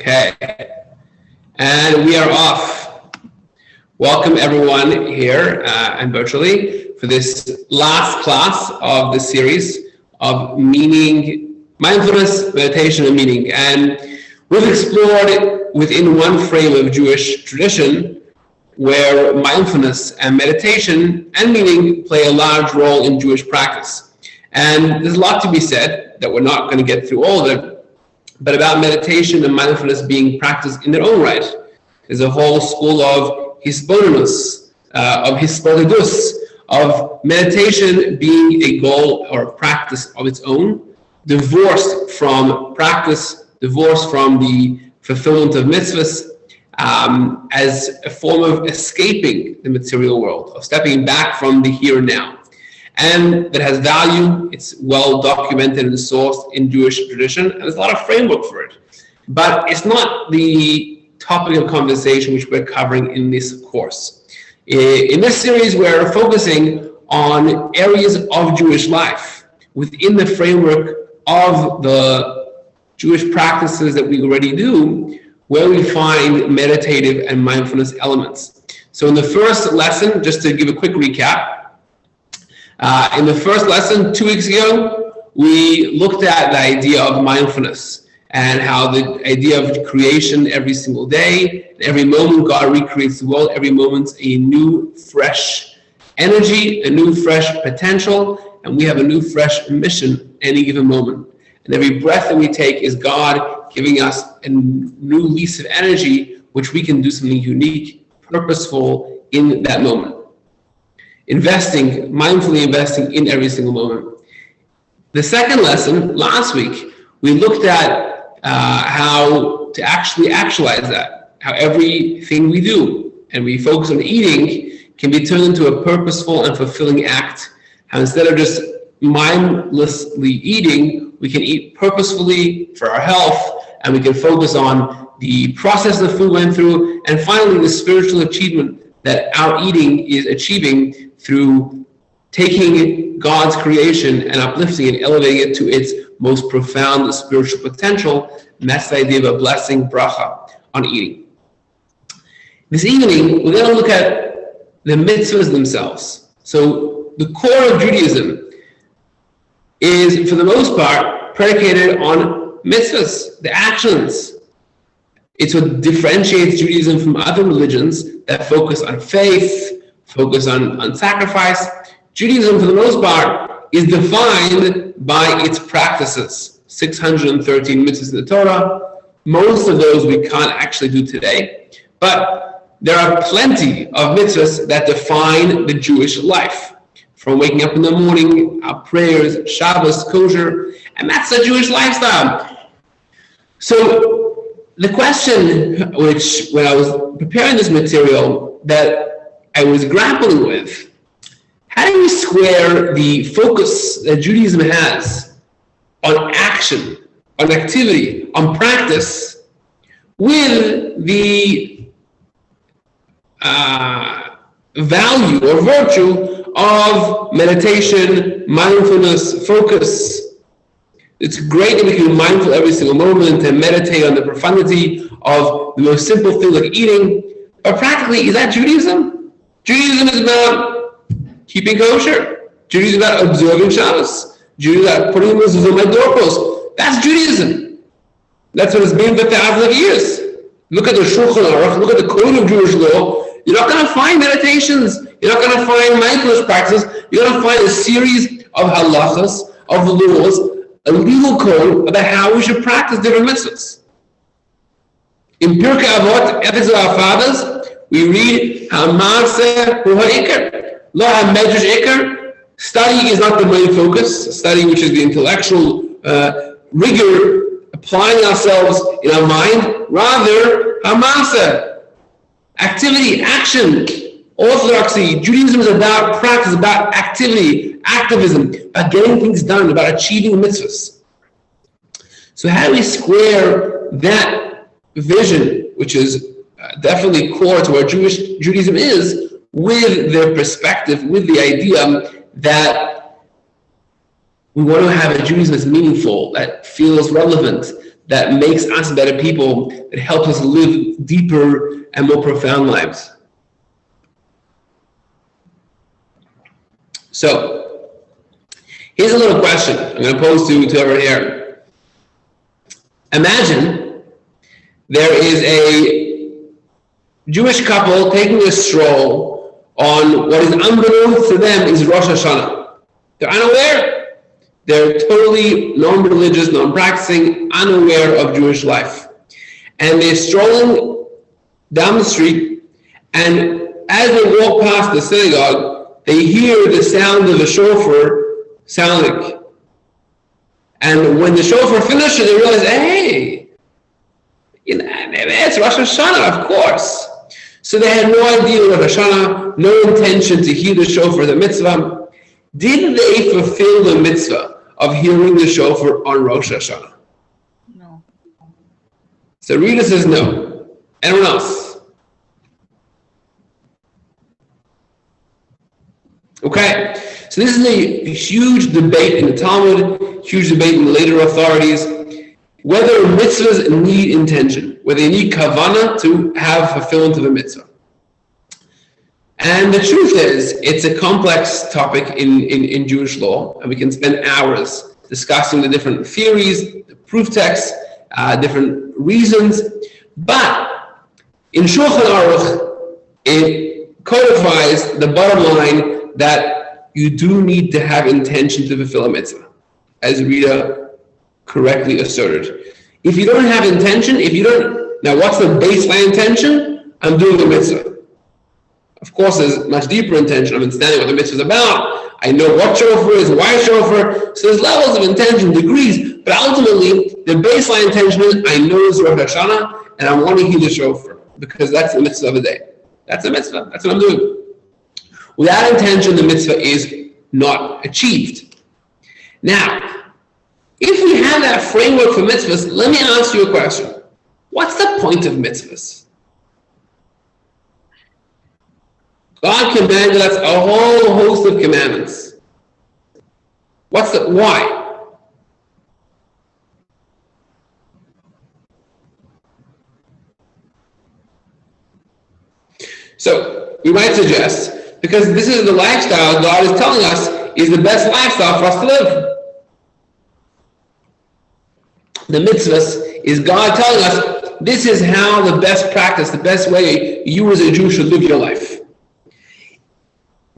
Okay, and we are off. Welcome everyone here and virtually for this last class of the series of meaning, mindfulness, meditation, and meaning. And we've explored within one frame of Jewish tradition where mindfulness and meditation and meaning play a large role in Jewish practice. And there's a lot to be said that we're not going to get through all of it, but about meditation and mindfulness being practiced in their own right. There's a whole school of hisbonenus, of hisbodedus, of meditation being a goal or a practice of its own, divorced from practice, divorced from the fulfillment of mitzvahs, as a form of escaping the material world, of stepping back from the here and now. And that has value. It's well documented and sourced in Jewish tradition, and there's a lot of framework for it. But it's not the topic of conversation which we're covering in this course. In this series, we're focusing on areas of Jewish life within the framework of the Jewish practices that we already do, where we find meditative and mindfulness elements. So in the first lesson, just to give a quick recap, in the first lesson 2 weeks ago, we looked at the idea of mindfulness and how the idea of creation every single day, every moment God recreates the world, every moment's a new fresh energy, a new fresh potential, and we have a new fresh mission any given moment. And every breath that we take is God giving us a new lease of energy, which we can do something unique, purposeful in that moment. Mindfully investing in every single moment. The second lesson, last week, we looked at how to actually actualize that, how everything we do, and we focus on eating, can be turned into a purposeful and fulfilling act. How instead of just mindlessly eating, we can eat purposefully for our health, and we can focus on the process the food went through, and finally the spiritual achievement that our eating is achieving through taking God's creation and uplifting it, elevating it to its most profound spiritual potential. And that's the idea of a blessing, bracha, on eating. This evening, we're going to look at the mitzvahs themselves. So the core of Judaism is, for the most part, predicated on mitzvahs, the actions. It's what differentiates Judaism from other religions that focus on faith, focus on sacrifice. Judaism, for the most part, is defined by its practices. 613 mitzvahs in the Torah. Most of those we can't actually do today. But there are plenty of mitzvahs that define the Jewish life. From waking up in the morning, our prayers, Shabbos, kosher, and that's the Jewish lifestyle. So the question which, when I was preparing this material, that I was grappling with, how do we square the focus that Judaism has on action, on activity, on practice, with the value or virtue of meditation, mindfulness, focus? It's great that we can be mindful every single moment and meditate on the profundity of the most simple thing like eating, but practically, is that Judaism? Judaism is about keeping kosher. Judaism is about observing Shabbos. Judaism is about putting mezuzah on my doorpost. That's Judaism. That's what it's been for thousands of years. Look at the Shulchan Aruch, look at the code of Jewish law. You're not going to find meditations. You're not going to find mindfulness practices. You're going to find a series of halachas, of laws, a legal code about how we should practice different mitzvahs. In Pirkei Avot, Ethics of Our Fathers, we read Ha'maseh hu ha'ikar, lo ha'medrash ikar. Study is not the main focus. Study, which is the intellectual rigor, applying ourselves in our mind. Rather, Ha'maseh, activity, action. Orthodoxy, Judaism is about practice, about activity, activism, about getting things done, about achieving mitzvahs. So how do we square that vision, which is definitely core to what Judaism is, with their perspective, with the idea that we want to have a Judaism that's meaningful, that feels relevant, that makes us better people, that helps us live deeper and more profound lives. So, here's a little question I'm going to pose to whoever here. Imagine there is a Jewish couple taking a stroll on what is unbeknownst to them is Rosh Hashanah. They're unaware. They're totally non-religious, non-practicing, unaware of Jewish life. And they're strolling down the street, and as they walk past the synagogue, they hear the sound of the shofar sounding. And when the shofar finishes, they realize, hey, it's Rosh Hashanah, of course. So they had no idea of Rosh Hashanah, no intention to hear the shofar, the mitzvah. Did they fulfill the mitzvah of hearing the shofar on Rosh Hashanah? No. So Rita says no. Anyone else? Okay, so this is a huge debate in the Talmud, huge debate in the later authorities, whether mitzvahs need intention, whether they need kavanah to have fulfillment of a mitzvah. And the truth is, it's a complex topic in Jewish law, and we can spend hours discussing the different theories, the proof texts, different reasons. But in Shulchan Aruch, it codifies the bottom line that you do need to have intention to fulfill a mitzvah, as Rita correctly asserted. If you don't have intention, now what's the baseline intention? I'm doing the mitzvah. Of course, there's much deeper intention. I'm understanding what the mitzvah is about. I know what shofar is, why shofar. So there's levels of intention, degrees. But ultimately, the baseline intention is, I know it's Rosh Hashanah, and I want to hear the shofar, because that's the mitzvah of the day. That's the mitzvah. That's what I'm doing. Without intention, the mitzvah is not achieved. Now, if we have that framework for mitzvahs, let me ask you a question. What's the point of mitzvahs? God commanded us a whole host of commandments. Why? So, we might suggest, because this is the lifestyle God is telling us is the best lifestyle for us to live. The mitzvahs is God telling us this is how the best practice, the best way you as a Jew should live your life.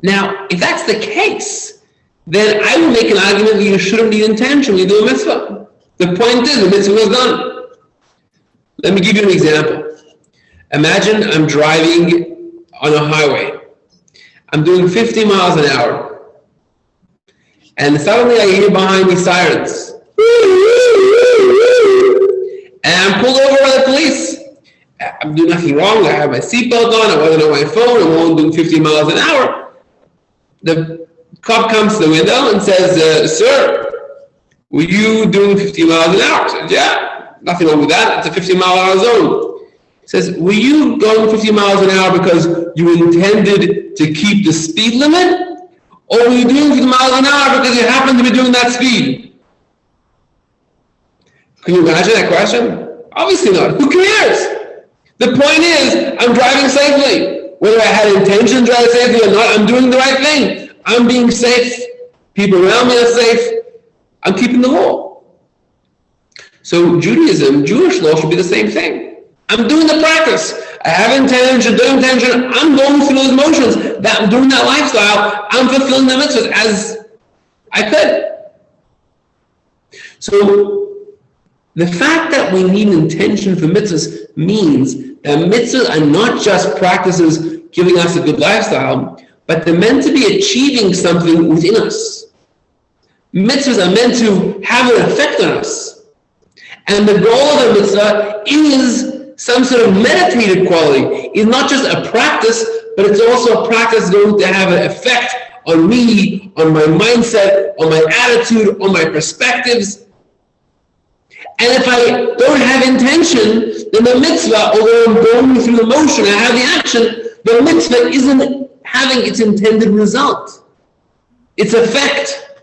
Now, if that's the case, then I would make an argument that you shouldn't need intention when you do a mitzvah. The point is, the mitzvah was done. Let me give you an example. Imagine I'm driving on a highway. I'm doing 50 miles an hour. And suddenly I hear behind me sirens. And I'm pulled over by the police. I'm doing nothing wrong. I have my seatbelt on. I wasn't on my phone. I'm only doing 50 miles an hour. The cop comes to the window and says, sir, were you doing 50 miles an hour? I said, yeah, nothing wrong with that. It's a 50-mile-an-hour zone. He says, were you going 50 miles an hour because you intended to keep the speed limit? Or were you doing 50 miles an hour because you happened to be doing that speed? Can you imagine that question? Obviously not. Who cares? The point is, I'm driving safely. Whether I had intention to drive safely or not, I'm doing the right thing. I'm being safe. People around me are safe. I'm keeping the law. So Judaism, Jewish law should be the same thing. I'm doing the practice. I have intention, do intention. I'm going through those motions. That I'm doing that lifestyle. I'm fulfilling the mitzvahs as I could. So the fact that we need intention for mitzvahs means that mitzvahs are not just practices giving us a good lifestyle, but they're meant to be achieving something within us. Mitzvahs are meant to have an effect on us. And the goal of a mitzvah is some sort of meditative quality. It's not just a practice, but it's also a practice going to have an effect on me, on my mindset, on my attitude, on my perspectives. And if I don't have intention, then the mitzvah, although I'm going through the motion, I have the action, the mitzvah isn't having its intended result, its effect.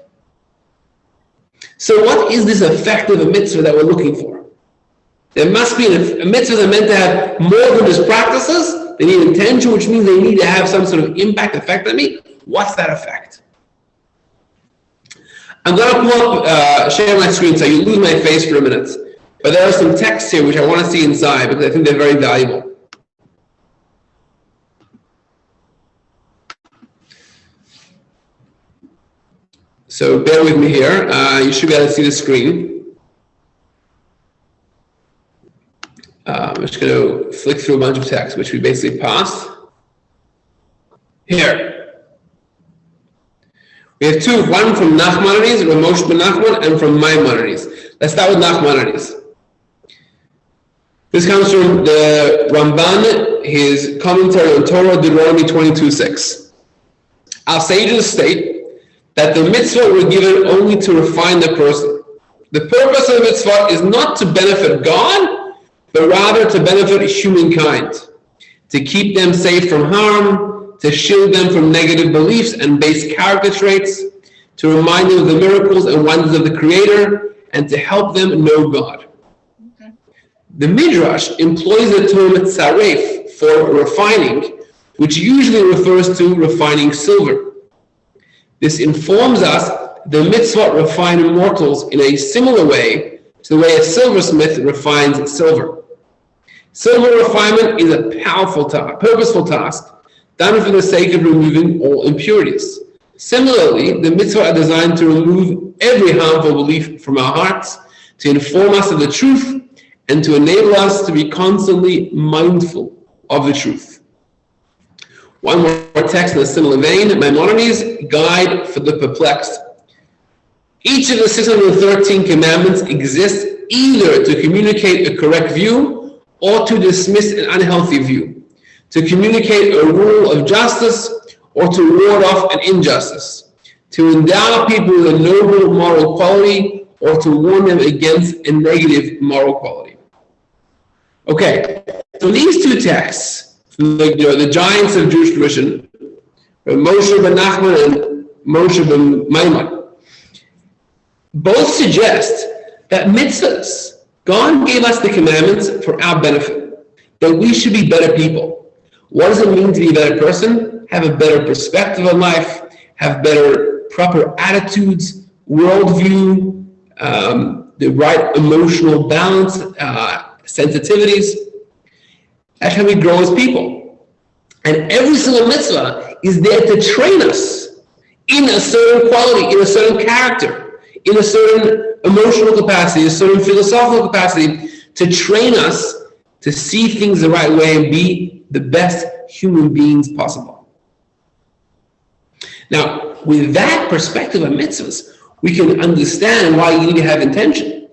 So what is this effect of a mitzvah that we're looking for? There must be a mitzvah that meant to have more than just practices. They need intention, which means they need to have some sort of impact, effect on me. What's that effect? I'm going to pull up, share my screen so you lose my face for a minute. But there are some texts here which I want to see inside because I think they're very valuable. So bear with me here. You should be able to see the screen. I'm just going to flick through a bunch of text, which we basically passed. Here. We have two, one from Nachmanides, Ramosh ben Nachman, and from Maimonides. Let's start with Nachmanides. This comes from the Ramban, his commentary on Torah, Deuteronomy 22:6. Our sages state that the mitzvah were given only to refine the person. The purpose of the mitzvah is not to benefit God, but rather to benefit humankind, to keep them safe from harm, to shield them from negative beliefs and base character traits, to remind them of the miracles and wonders of the Creator, and to help them know God. Okay. The Midrash employs the term tzaref for refining, which usually refers to refining silver. This informs us the mitzvah refine mortals in a similar way to the way a silversmith refines silver. Silver refinement is a powerful task, purposeful task, done for the sake of removing all impurities. Similarly, the mitzvah are designed to remove every harmful belief from our hearts, to inform us of the truth, and to enable us to be constantly mindful of the truth. One more text in a similar vein, Maimonides' Guide for the Perplexed. Each of the 613 commandments exists either to communicate a correct view or to dismiss an unhealthy view, to communicate a rule of justice or to ward off an injustice, to endow people with a noble moral quality or to warn them against a negative moral quality. Okay, so these two texts, the giants of Jewish tradition, Moshe ben Nachman and Moshe ben Maimon, both suggest that mitzvahs, God gave us the commandments for our benefit, that we should be better people. What does it mean to be a better person? Have a better perspective on life, have better, proper attitudes, worldview, the right emotional balance, sensitivities. That's how we grow as people. And every single mitzvah is there to train us in a certain quality, in a certain character, in a certain emotional capacity, a certain philosophical capacity, to train us to see things the right way and be the best human beings possible. Now, with that perspective of mitzvahs, we can understand why you need to have intention.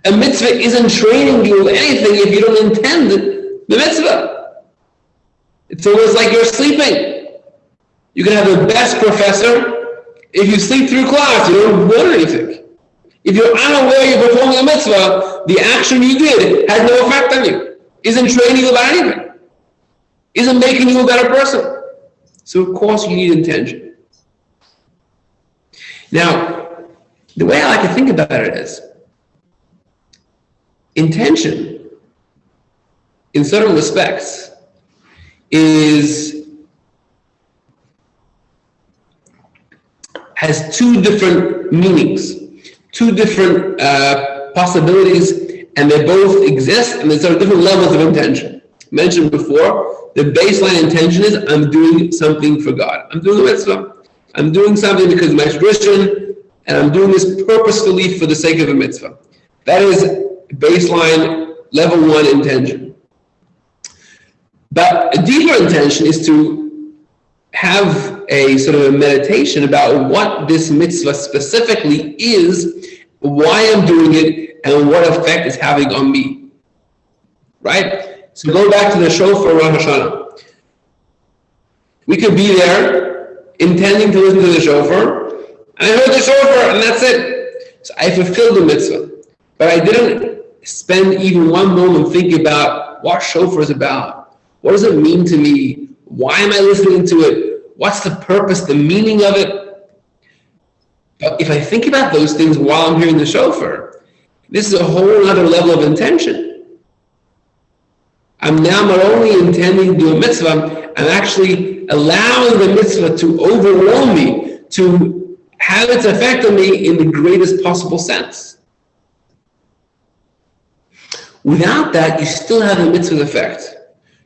A mitzvah isn't training you with anything if you don't intend the mitzvah. It's almost like you're sleeping. You can have the best professor. If you sleep through class, you don't learn anything. If you're unaware you're performing a mitzvah, the action you did has no effect on you. Isn't training you about anything. Isn't making you a better person. So of course you need intention. Now, the way I like to think about it is, intention, in certain respects, has two different meanings, two different possibilities, and they both exist, and there's different levels of intention. Mentioned before, the baseline intention is I'm doing something for God. I'm doing a mitzvah. I'm doing something because of my tradition, and I'm doing this purposefully for the sake of a mitzvah. That is baseline level 1 intention. But a deeper intention is to have a sort of a meditation about what this mitzvah specifically is, why I'm doing it, and what effect it's having on me. Right? So go back to the shofar Rosh Hashanah. We could be there intending to listen to the shofar, and I heard the shofar, and that's it. So I fulfilled the mitzvah. But I didn't spend even one moment thinking about what shofar is about. What does it mean to me? Why am I listening to it? What's the purpose, the meaning of it? But if I think about those things while I'm hearing the shofar, This is a whole other level of intention. I'm now not only intending to do a mitzvah, I'm actually allowing the mitzvah to overwhelm me, to have its effect on me in the greatest possible sense. Without that, you still have the mitzvah effect,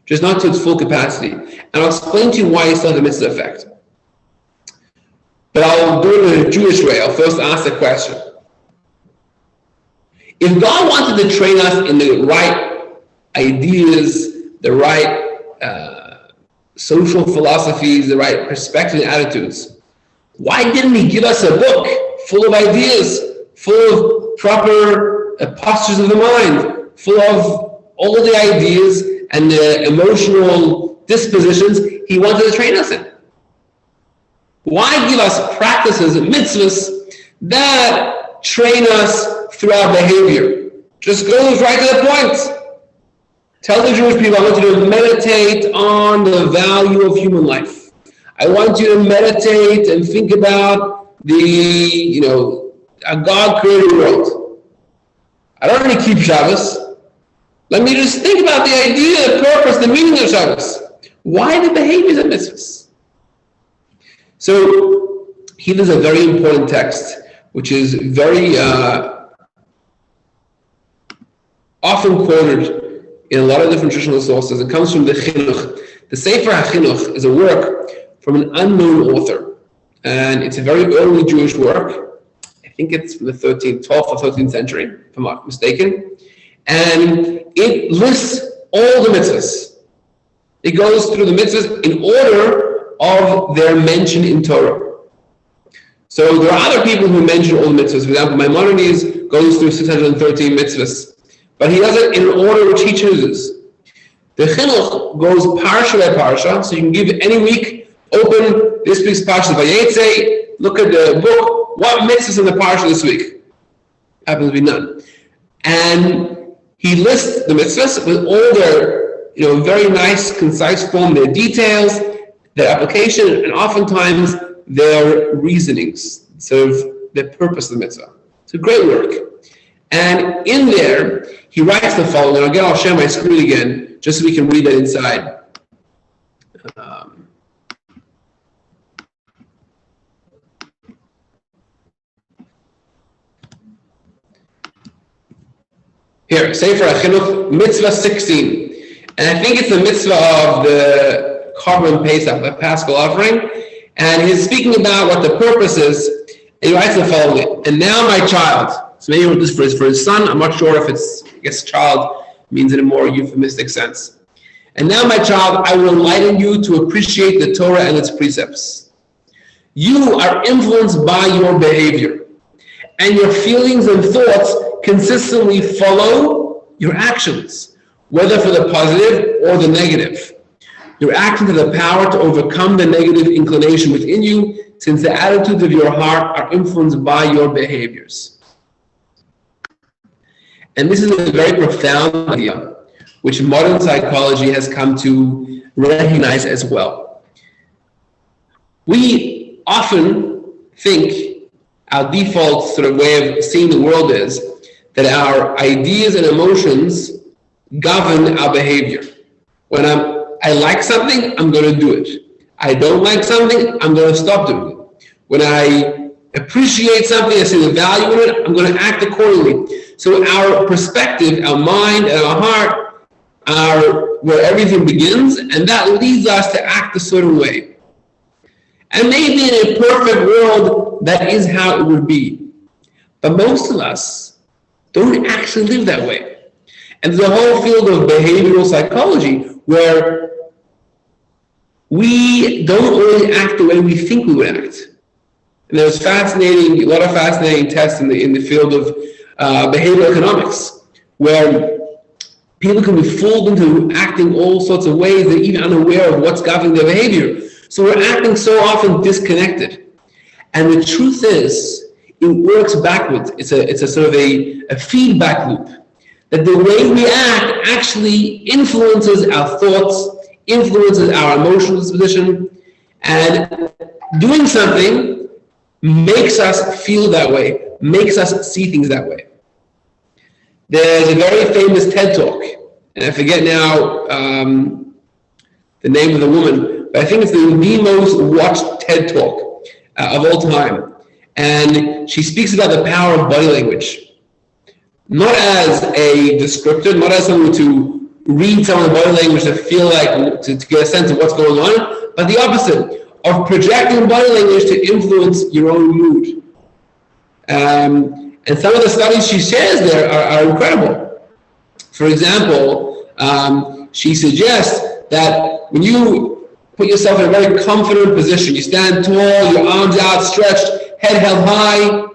just not to its full capacity. And I'll explain to you why you still have the mitzvah effect. But I'll do it in a Jewish way. I'll first ask the question. If God wanted to train us in the right ideas, the right social philosophies, the right perspective and attitudes, why didn't He give us a book full of ideas, full of proper postures of the mind, full of all the ideas and the emotional dispositions He wanted to train us in? Why give us practices and mitzvahs that train us through our behavior? Just goes right to the point. Tell the Jewish people, I want you to meditate on the value of human life. I want you to meditate and think about a God-created world. I don't need to keep Shabbos. Let me just think about the idea, the purpose, the meaning of Shabbos. Why the behaviors of mitzvahs? So here there's a very important text, which is very often quoted in a lot of different traditional sources. It comes from the Chinuch. The Sefer HaChinuch is a work from an unknown author, and it's a very early Jewish work. I think it's from the 12th or 13th century, if I'm not mistaken. And it lists all the mitzvahs. It goes through the mitzvahs in order of their mention in Torah. So there are other people who mention all the mitzvahs. For example, Maimonides goes through 613 mitzvahs, but he does it in an order which he chooses. The Chinuch goes parsha by parsha, so you can give any week, open this week's parsha Vayetze, look at the book, what mitzvahs in the parsha this week? Happens to be none. And he lists the mitzvahs with all their very nice, concise form, their details, their application, and oftentimes their reasonings, sort of the purpose of the mitzvah. It's a great work. And in there, he writes the following, and again, I'll share my screen again, just so we can read that inside. Here, Sefer HaChinuch, Mitzvah 16. And I think it's the mitzvah of the Korban Pesach, the Paschal offering, and he's speaking about what the purpose is. And he writes the following: and now my child, so maybe he wrote this for his son, I'm not sure if it's, I guess child means in a more euphemistic sense. And now my child, I will enlighten you to appreciate the Torah and its precepts. You are influenced by your behavior, and your feelings and thoughts consistently follow your actions, whether for the positive or the negative. Your actions have the power to overcome the negative inclination within you, since the attitudes of your heart are influenced by your behaviors. And this is a very profound idea, which modern psychology has come to recognize as well. We often think our default sort of way of seeing the world is that our ideas and emotions govern our behavior. When I like something, I'm going to do it. I don't like something, I'm going to stop doing it. When I appreciate something, I see the value in it, I'm going to act accordingly. So our perspective, our mind, and our heart are where everything begins, and that leads us to act a certain way. And maybe in a perfect world, that is how it would be. But most of us don't actually live that way. And there's a whole field of behavioral psychology where we don't always act the way we think we would act. And there's a lot of fascinating tests in the field of behavioral economics, where people can be fooled into acting all sorts of ways. They're even unaware of what's governing their behavior. So we're acting so often disconnected. And the truth is, it works backwards. It's a sort of a feedback loop. That the way we act actually influences our thoughts, influences our emotional disposition, and doing something makes us feel that way, makes us see things that way. There's a very famous TED Talk, and I forget now the name of the woman, but I think it's the most watched TED Talk of all time. And she speaks about the power of body language, not as a descriptor, not as someone to read some of the body language to feel like, to get a sense of what's going on, but the opposite, of projecting body language to influence your own mood. And some of the studies she shares there are incredible. For example, she suggests that when you put yourself in a very confident position, you stand tall, your arms outstretched, head held high,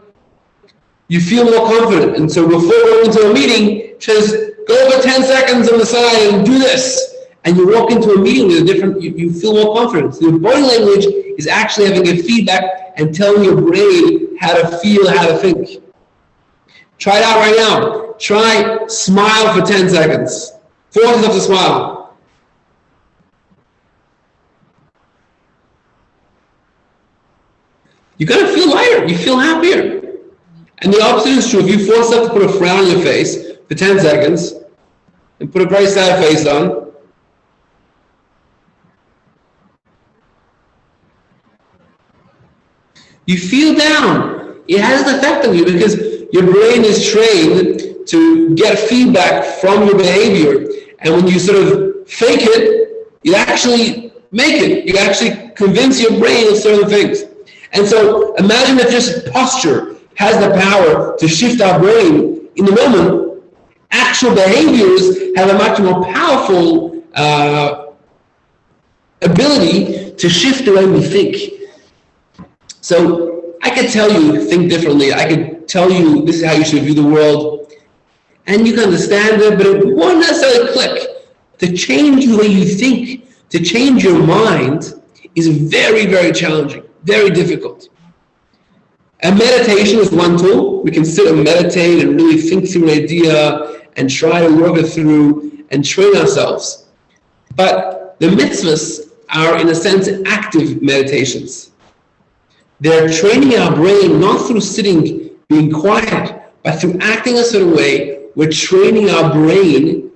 you feel more confident. And so before going into a meeting, she says, go over 10 seconds on the side and do this. And you walk into a meeting with a different, you feel more confident. So your body language is actually having a feedback and telling your brain how to feel, how to think. Try it out right now. Try smile for 10 seconds. Force yourself to smile. You're going to feel lighter. You feel happier. And the opposite is true. If you force yourself to put a frown on your face for 10 seconds and put a very sad face on, you feel down. It has an effect on you because your brain is trained to get feedback from your behavior. And when you sort of fake it, you actually make it. You actually convince your brain of certain things. And so imagine if just posture has the power to shift our brain in the moment. Actual behaviors have a much more powerful ability to shift the way we think. So I could tell you, think differently. I could tell you this is how you should view the world, and you can understand it, but it won't necessarily click. To change the way you think, to change your mind, is very, very challenging, very difficult. And meditation is one tool. We can sit and meditate and really think through an idea and try to work it through and train ourselves. But the mitzvahs are, in a sense, active meditations. They're training our brain not through sitting, being quiet, but through acting a certain way. We're training our brain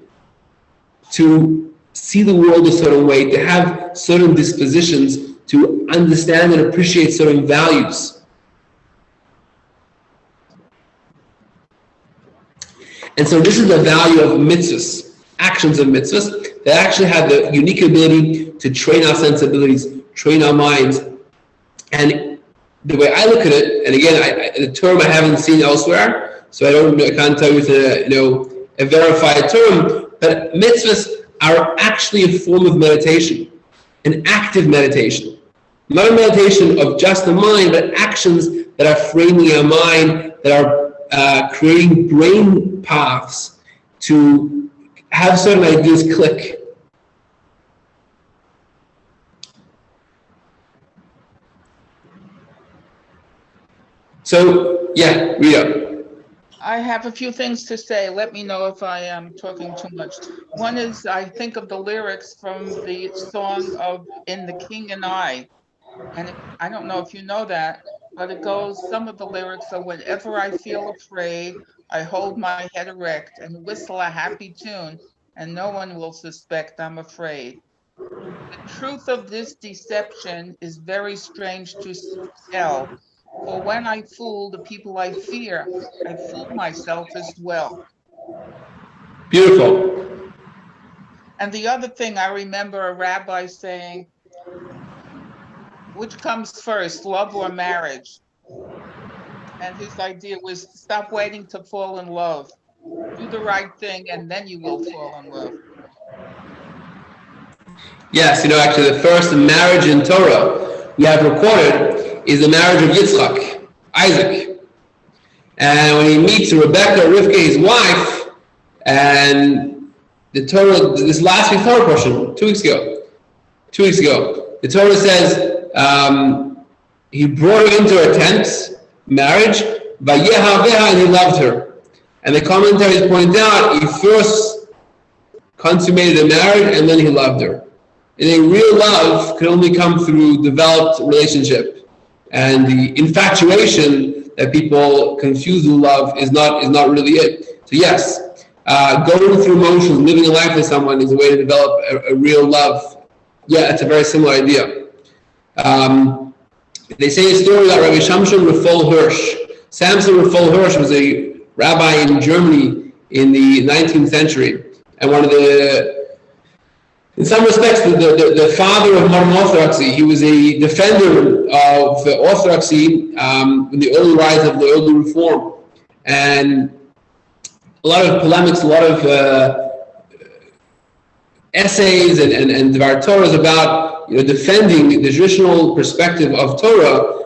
to see the world a certain way, to have certain dispositions, to understand and appreciate certain values. And so this is the value of mitzvahs, actions of mitzvahs, that actually have the unique ability to train our sensibilities, train our minds. And the way I look at it, and again, the term I haven't seen elsewhere, so I can't tell you it's a verified term, but mitzvahs are actually a form of meditation, an active meditation. Not a meditation of just the mind, but actions that are framing our mind, that are creating brain paths to have certain ideas click. So, yeah, Rita. I have a few things to say. Let me know if I am talking too much. One is, I think of the lyrics from the song of In the King and I. And I don't know if you know that, but it goes, some of the lyrics are, whenever I feel afraid, I hold my head erect and whistle a happy tune, and no one will suspect I'm afraid. The truth of this deception is very strange to tell. For when I fool the people I fear, I fool myself as well. Beautiful. And the other thing, I remember a rabbi saying, which comes first, love or marriage? And his idea was, stop waiting to fall in love. Do the right thing, and then you will fall in love. Yes, actually the first marriage in Torah we have recorded is the marriage of Yitzchak, Isaac. And when he meets Rebecca, Rivka, his wife, and the Torah, this last week's Torah portion, 2 weeks ago, the Torah says he brought her into a tent, marriage, and he loved her. And the commentaries point out he first consummated the marriage and then he loved her. And a real love can only come through developed relationship. And the infatuation that people confuse with love is not really it. So yes, going through motions, living a life with someone is a way to develop a real love. Yeah, it's a very similar idea. They say a story about Rabbi Shamshon Rafal Hirsch. Samson Rafal Hirsch was a rabbi in Germany in the 19th century, and one of the, in some respects, the father of modern orthodoxy. He was a defender of orthodoxy in the early rise of the early reform, and a lot of polemics, a lot of essays and Dvar Torahs about defending the traditional perspective of Torah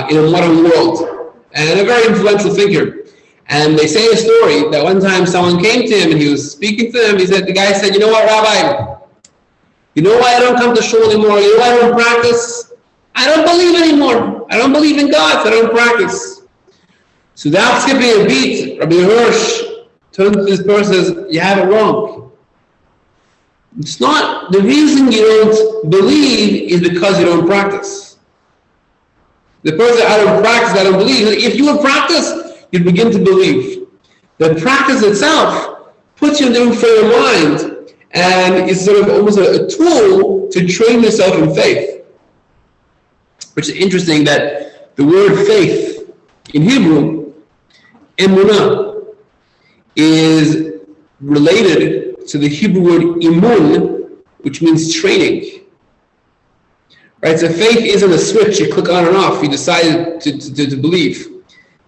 in a modern world, and a very influential figure. And they say a story that one time someone came to him and he was speaking to him. The guy said, "You know what, Rabbi? You know why I don't come to shul anymore? You know why I don't practice? I don't believe anymore. I don't believe in God, so I don't practice." So without skipping a beat, Rabbi Hirsch turned to this person and says, "You have it wrong. It's not the reason you don't believe is because you don't practice. The person, I don't practice, I don't believe. If you would practice, you'd begin to believe. The practice itself puts you in a different frame of mind, and it's sort of almost a tool to train yourself in faith." Which is interesting that the word faith in Hebrew, emunah, is related to the Hebrew word imun, which means training. Right? So faith isn't a switch you click on and off. You decide to believe.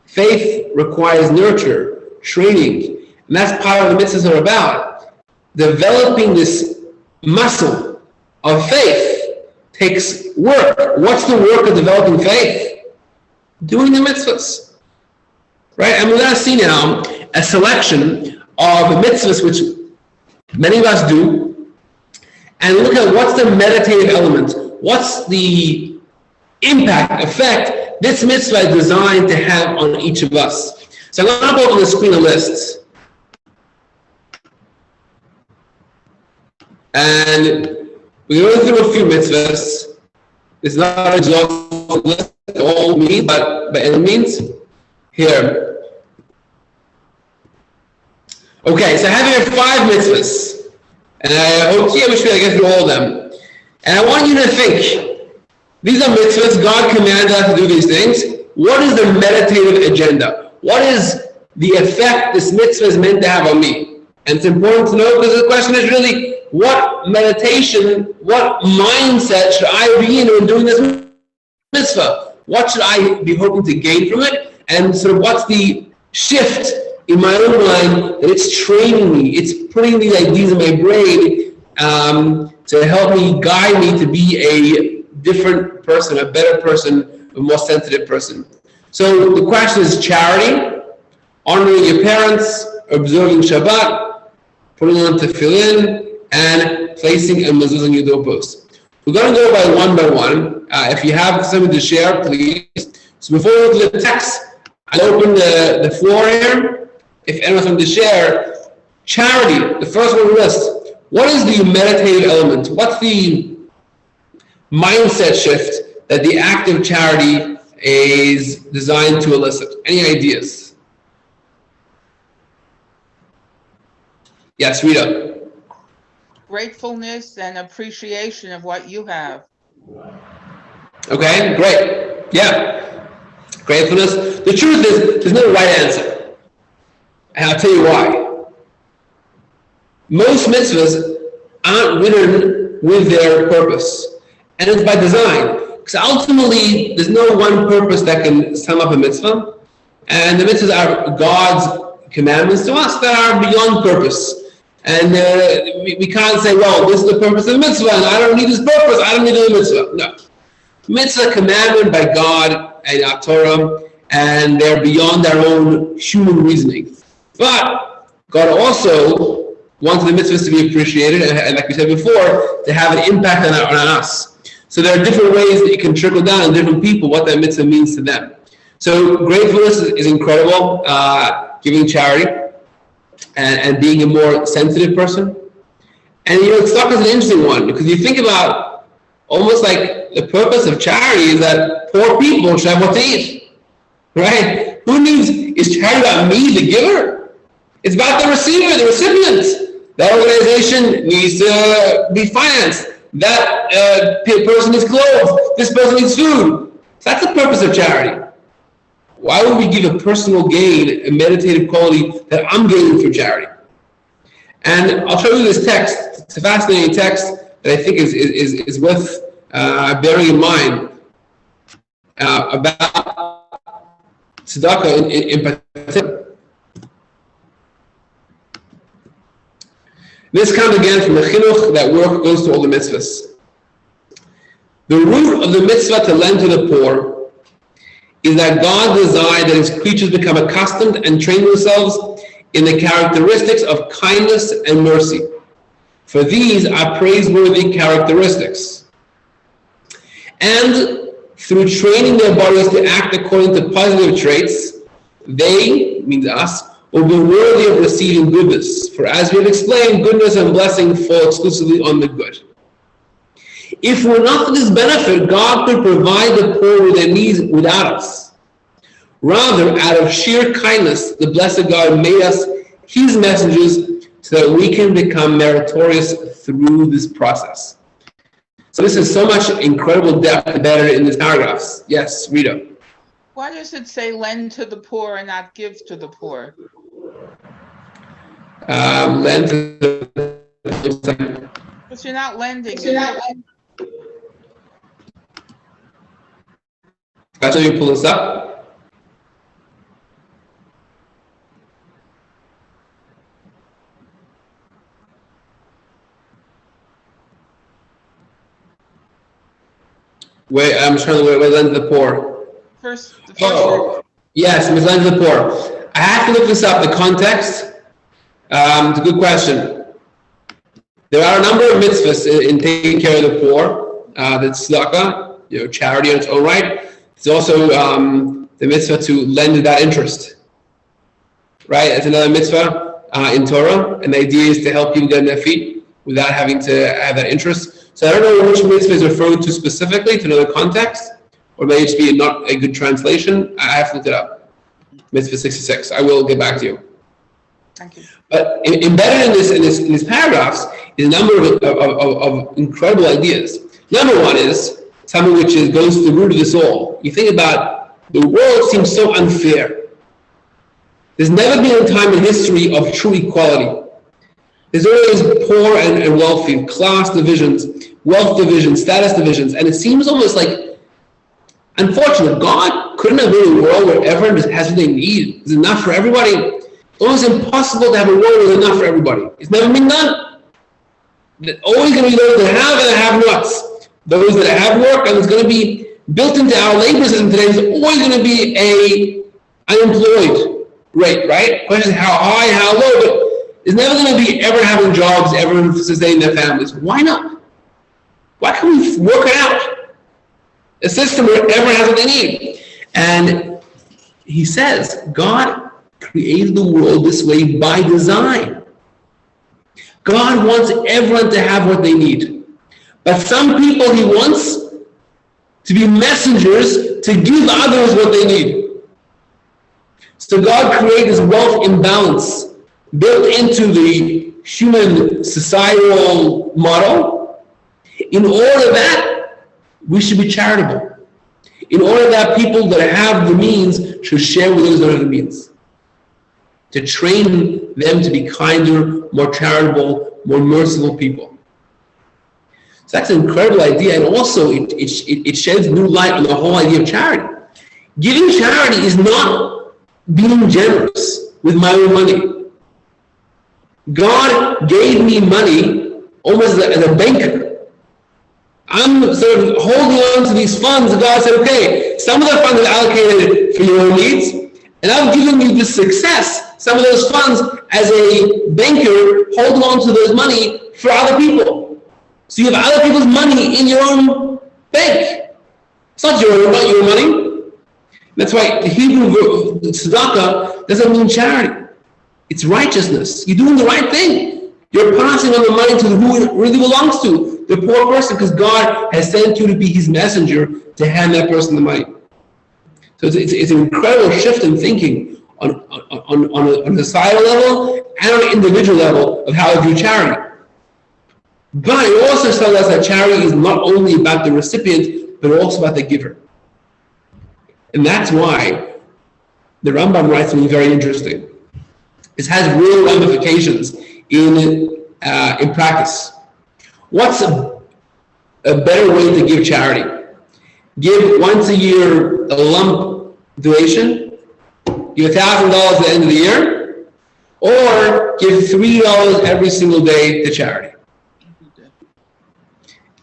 Faith requires nurture, training, and that's part of the mitzvahs are about. Developing this muscle of faith takes work. What's the work of developing faith? Doing the mitzvahs. Right? And we're going to see now a selection of mitzvahs which many of us do, and look at what's the meditative element, what's the impact, effect this mitzvah is designed to have on each of us. So I'm going to put on the screen a list. And we're going through a few mitzvahs. It's not an exhaustive list, all me, but by any means, here. Okay, so I have here 5 mitzvahs. And I hope we should get through all of them. And I want you to think, these are mitzvahs, God commanded us to do these things. What is the meditative agenda? What is the effect this mitzvah is meant to have on me? And it's important to know, because the question is really, what meditation, what mindset should I be in when doing this mitzvah? What should I be hoping to gain from it? And sort of what's the shift in my own mind that it's training me, it's putting these ideas in my brain to help me, guide me to be a different person, a better person, a more sensitive person. So the question is charity, honoring your parents, observing Shabbat, putting on tefillin, and placing a mezuzah on your doorpost. We're going to go by one. If you have something to share, please. So before we look at the text, I'll open the floor here. If anyone has something to share, charity, the first one on the list. What is the meditative element? What's the mindset shift that the act of charity is designed to elicit? Any ideas? Yes, Rita. Gratefulness and appreciation of what you have. Okay, great. Yeah. Gratefulness. The truth is, there's no right answer. And I'll tell you why. Most mitzvahs aren't written with their purpose. And it's by design. Because ultimately, there's no one purpose that can sum up a mitzvah. And the mitzvahs are God's commandments to us that are beyond purpose. And we can't say, well, this is the purpose of the mitzvah, and I don't need this purpose, I don't need the mitzvah. No. Mitzvah commandment by God and our Torah, and they're beyond our own human reasoning. But God also wants the mitzvahs to be appreciated, and like we said before, to have an impact on us. So there are different ways that you can trickle down on different people what that mitzvah means to them. So gratefulness is incredible, giving charity, and being a more sensitive person. And tzedakah is an interesting one, because you think about almost like the purpose of charity is that poor people should have what to eat, right? Is charity about me, the giver? It's about the receiver, the recipient. That organization needs to be financed. That person needs clothes. This person needs food. So that's the purpose of charity. Why would we give a personal gain, a meditative quality that I'm gaining through charity? And I'll show you this text. It's a fascinating text that I think is worth bearing in mind about tzedakah in particular. This comes again from the chinuch that work goes to all the mitzvahs. The root of the mitzvah to lend to the poor is that God desired that his creatures become accustomed and train themselves in the characteristics of kindness and mercy. For these are praiseworthy characteristics. And through training their bodies to act according to positive traits, they, means us, will be worthy of receiving goodness. For as we have explained, goodness and blessing fall exclusively on the good. If we're not for this benefit, God could provide the poor with their needs without us. Rather, out of sheer kindness, the blessed God made us his messengers so that we can become meritorious through this process. So this is so much incredible depth embedded in these paragraphs. Yes, Rita. Why does it say lend to the poor and not give to the poor? Lend to the... But you're not lending. That's how you pull this up. Wait, I'm trying to wait, lend to the poor. First yes, lend to the poor. I have to look this up, the context. It's a good question. There are a number of mitzvahs in taking care of the poor. That's tzedakah, charity on its own right. It's also the mitzvah to lend without interest. Right? It's another mitzvah in Torah, and the idea is to help people get on their feet without having to have that interest. So I don't know which mitzvah is referring to specifically, to another context, or maybe just be not a good translation. I have to look it up. Mitzvah 66. I will get back to you. Thank you. But embedded in these paragraphs is a number of incredible ideas. Number one is something which goes to the root of this all. You think about the world seems so unfair. There's never been a time in history of true equality. There's always poor and wealthy, class divisions, wealth divisions, status divisions, and it seems almost like unfortunate. God couldn't have made a world where everyone has what they need. There's enough for everybody. It's almost impossible to have a world where there's enough for everybody. It's never been done. There's always going to be those that have and that have nots. Those that have work, and there's going to be built into our labor system today, there's always going to be a unemployed rate, right? The question is how high, how low, but there's never going to be ever having jobs, ever sustaining their families. Why not? Why can't we work it out? A system where everyone has what they need. And he says, God created the world this way by design. God wants everyone to have what they need. But some people he wants to be messengers to give others what they need. So God created this wealth imbalance built into the human societal model in order that we should be charitable. In order that people that have the means should share with those that have the means. To train them to be kinder, more charitable, more merciful people. So that's an incredible idea, and also it sheds new light on the whole idea of charity. Giving charity is not being generous with my own money. God gave me money almost as a banker. I'm sort of holding on to these funds, and God said, okay, some of the funds are allocated for your own needs, and I've given you the success, some of those funds, as a banker, holding on to those money for other people. So you have other people's money in your own bank. It's not your money. That's why the Hebrew tzedakah doesn't mean charity. It's righteousness. You're doing the right thing. You're passing on the money to who it really belongs to, the poor person, because God has sent you to be his messenger to hand that person the money. So it's an incredible shift in thinking on a societal level and on an individual level of how to do charity. But it also tells us that charity is not only about the recipient, but also about the giver. And that's why the Rambam writes something very interesting. This has real ramifications in practice. What's a better way to give charity? Give once a year a lump donation, give $1,000 at the end of the year, or give $3 every single day to charity.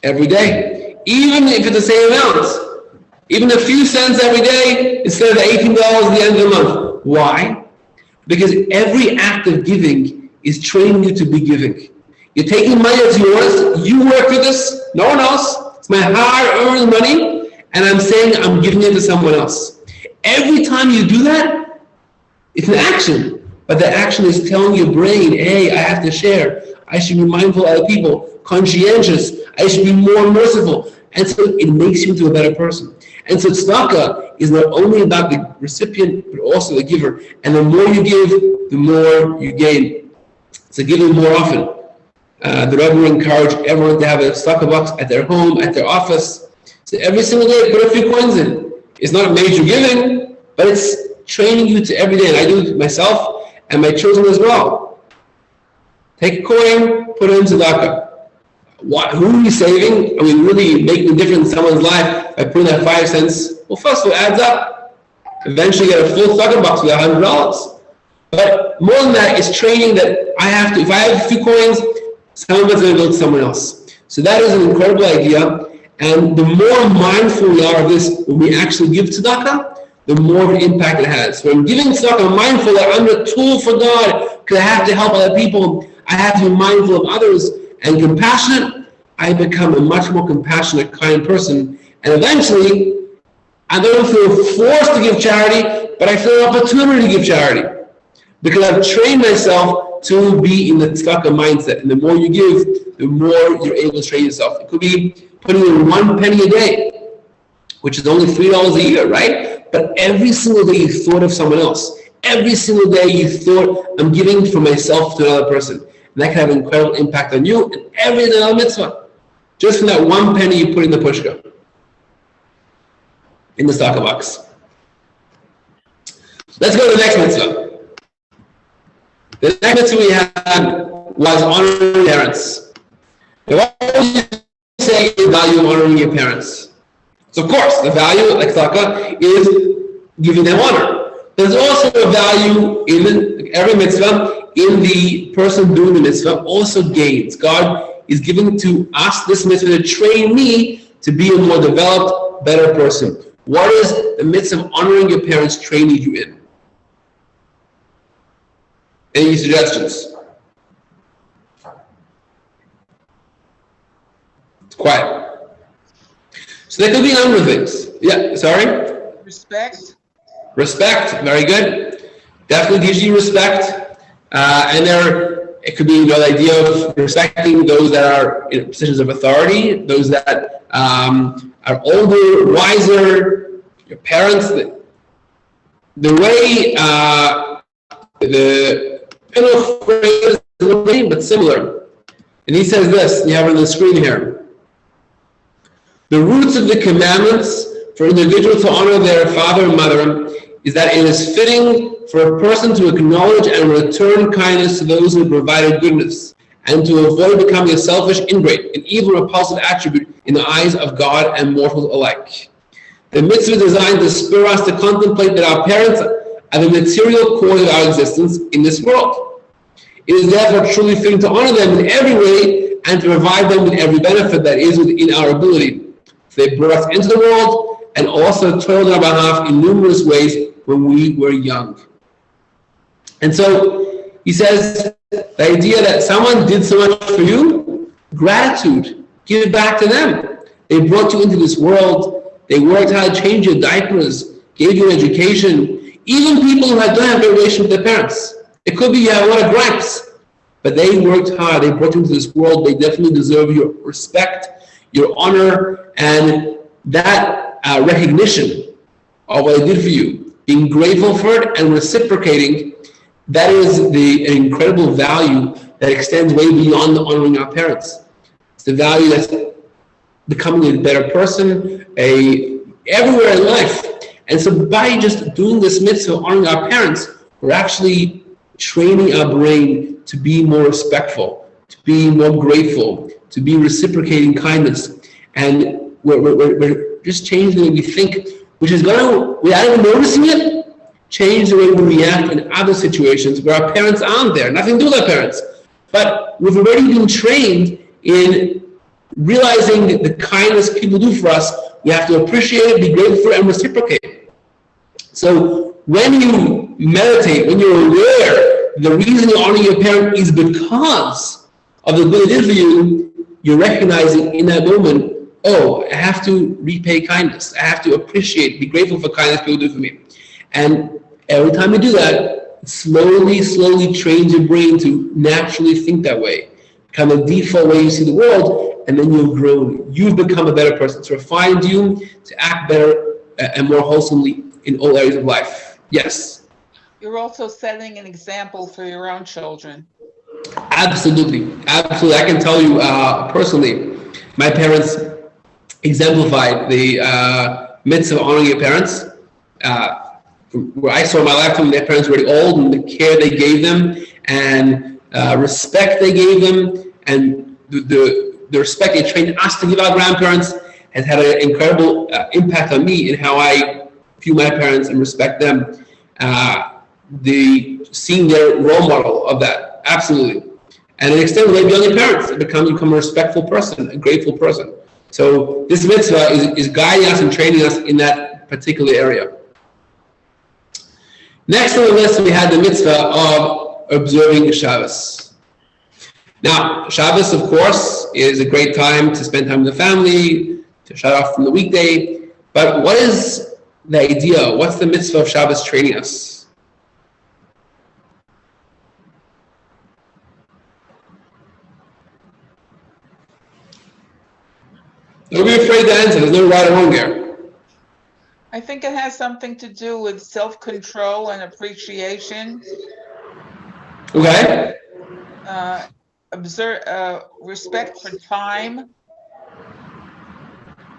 Every day. Even if it's the same amount. Even a few cents every day instead of the $18 at the end of the month. Why? Because every act of giving is training you to be giving. You're taking money that's yours, you work for this, no one else. It's my hard-earned money, and I'm saying I'm giving it to someone else. Every time you do that, it's an action. But the action is telling your brain, hey, I have to share. I should be mindful of other people, conscientious. I should be more merciful. And so it makes you into a better person. And so tzedakah is not only about the recipient, but also the giver. And the more you give, the more you gain. So giving more often. The Rebbe will encourage everyone to have a tzedakah box at their home, at their office. So every single day, put a few coins in. It's not a major giving, but it's training you to every day. And I do it myself and my children as well. Take a coin, put it in tzedakah. Who are we saving? Are we really making a difference in someone's life by putting that 5 cents? Well, first of all, it adds up. Eventually, you get a full tzedakah box with $100. But more than that, it's training that I have to. If I have a few coins, some of it's going to go to someone else. So that is an incredible idea. And the more mindful we are of this, when we actually give tzedakah, the more of an impact it has. So when giving tzedakah, I'm mindful that I'm a tool for God because I have to help other people. I have to be mindful of others and compassionate. I become a much more compassionate, kind person. And eventually, I don't feel forced to give charity, but I feel an opportunity to give charity. Because I've trained myself to be in the tzedakah mindset. And the more you give, the more you're able to train yourself. It could be putting in 1 penny a day, which is only $3 a year, right? But every single day you thought of someone else. Every single day you thought, I'm giving from myself to another person. And that can have an incredible impact on you and every other mitzvah. Just from that 1 penny you put in the pushka, in the tzedakah box. Let's go to the next mitzvah. The next mitzvah we had was honoring parents. Now, what would you say is the value of honoring your parents? So, of course, the value, like tzedakah, is giving them honor. There's also a value in every mitzvah, in the person doing the mitzvah, also gains. God is giving to us this mitzvah to train me to be a more developed, better person. What is the mitzvah of honoring your parents training you in? Any suggestions? It's quiet. So there could be a number of things. Yeah, sorry? Respect. Respect, very good. Definitely gives you respect. And it could be the idea of respecting those that are in positions of authority, those that are older, wiser, your parents. The way the Pinuch phrase is a little bit, but similar. And he says this, you have it on the screen here. The roots of the commandments for individuals to honor their father and mother is that it is fitting for a person to acknowledge and return kindness to those who provided goodness, and to avoid becoming a selfish ingrate, an evil repulsive attribute in the eyes of God and mortals alike. The mitzvah is designed to spur us to contemplate that our parents are the material cause of our existence in this world. It is therefore truly fitting to honor them in every way and to provide them with every benefit that is within our ability. So they brought us into the world and also toiled on our behalf in numerous ways when we were young. And so he says the idea that someone did so much for you, gratitude, give it back to them. They brought you into this world. They worked hard to change your diapers, gave you an education. Even people who don't have a relation with their parents. It could be you have a lot of gripes, but they worked hard. They brought you into this world. They definitely deserve your respect, your honor, and that recognition of what they did for you. being grateful for it and reciprocating, that is an incredible value that extends way beyond honoring our parents. It's the value that's becoming a better person, everywhere in life. And so by just doing this mitzvah, honoring our parents, we're actually training our brain to be more respectful, to be more grateful, to be reciprocating kindness. And we're just changing the way we think, which is going to, without even noticing it, change the way we react in other situations where our parents aren't there. Nothing to do with our parents. But we've already been trained in realizing the kindness people do for us. We have to appreciate it, be grateful for it, and reciprocate. So when you meditate, when you're aware the reason you're honoring your parent is because of the good it did for you, you're recognizing in that moment, oh, I have to repay kindness. I have to appreciate, be grateful for kindness people do for me. And every time you do that, it slowly trains your brain to naturally think that way, become the default way you see the world, and then you've grown. You've become a better person. It's refined you to act better and more wholesomely in all areas of life. Yes? You're also setting an example for your own children. Absolutely. Absolutely. I can tell you personally, my parents exemplified the mitzvah of honoring your parents. Where I saw in my lifetime, their parents were already old, and the care they gave them, and respect they gave them, and the respect they trained us to give our grandparents has had an incredible impact on me in how I view my parents and respect them. Seeing their role model of that, absolutely. And it extends way beyond your parents. You become a respectful person, a grateful person. So this mitzvah is guiding us and training us in that particular area. Next on the list, we had the mitzvah of observing Shabbos. Now, Shabbos, of course, is a great time to spend time with the family, to shut off from the weekday. But what is the idea? What's the mitzvah of Shabbos training us? Don't be afraid to answer. There's no right or wrong there. I think it has something to do with self-control and appreciation. Okay. Respect for time.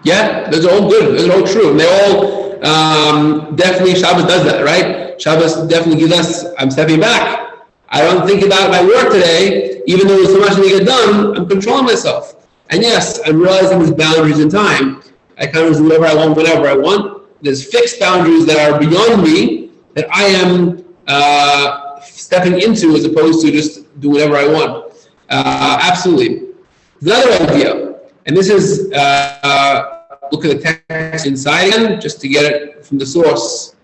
Yeah, those are all good. Those are all true. And they all, definitely Shabbos does that, right? Shabbos definitely gives us, I'm stepping back. I don't think about my work today, even though there's so much to get done, I'm controlling myself. And yes, I'm realizing there's boundaries in time. I can't do whatever I want, whenever I want. There's fixed boundaries that are beyond me that I am stepping into as opposed to just do whatever I want. Absolutely. Another idea, and this is, look at the text inside again, just to get it from the source.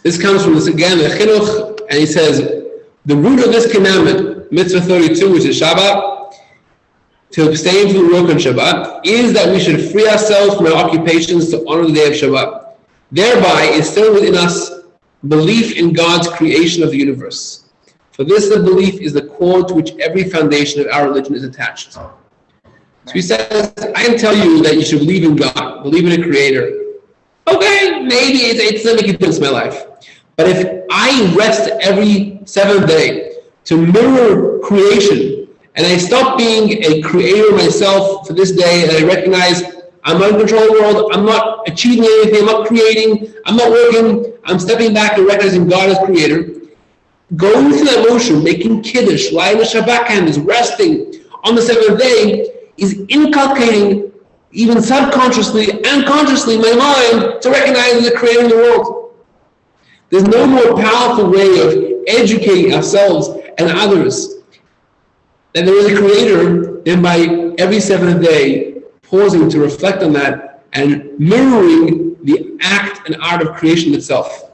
This comes from this again, the Chinuch, and he says, the root of this commandment, mitzvah 32, which is Shabbat, to abstain from work on Shabbat, is that we should free ourselves from our occupations to honor the day of Shabbat. Thereby instilling within us belief in God's creation of the universe. For this, the belief is the core to which every foundation of our religion is attached. So he says, I can tell you that you should believe in God, believe in a creator. Okay, maybe it's not making a difference in my life. But if I rest every seventh day to mirror creation, and I stop being a creator myself for this day, and I recognize I'm not in control of the world, I'm not achieving anything, I'm not creating, I'm not working, I'm stepping back and recognizing God as creator, going through that motion, making kiddush, lighting the Shabbat candles, resting on the seventh day, is inculcating, even subconsciously and consciously, in my mind to recognize the creator of the world. There's no more powerful way of educating ourselves and others that there is a creator than by every seventh day pausing to reflect on that and mirroring the act and art of creation itself.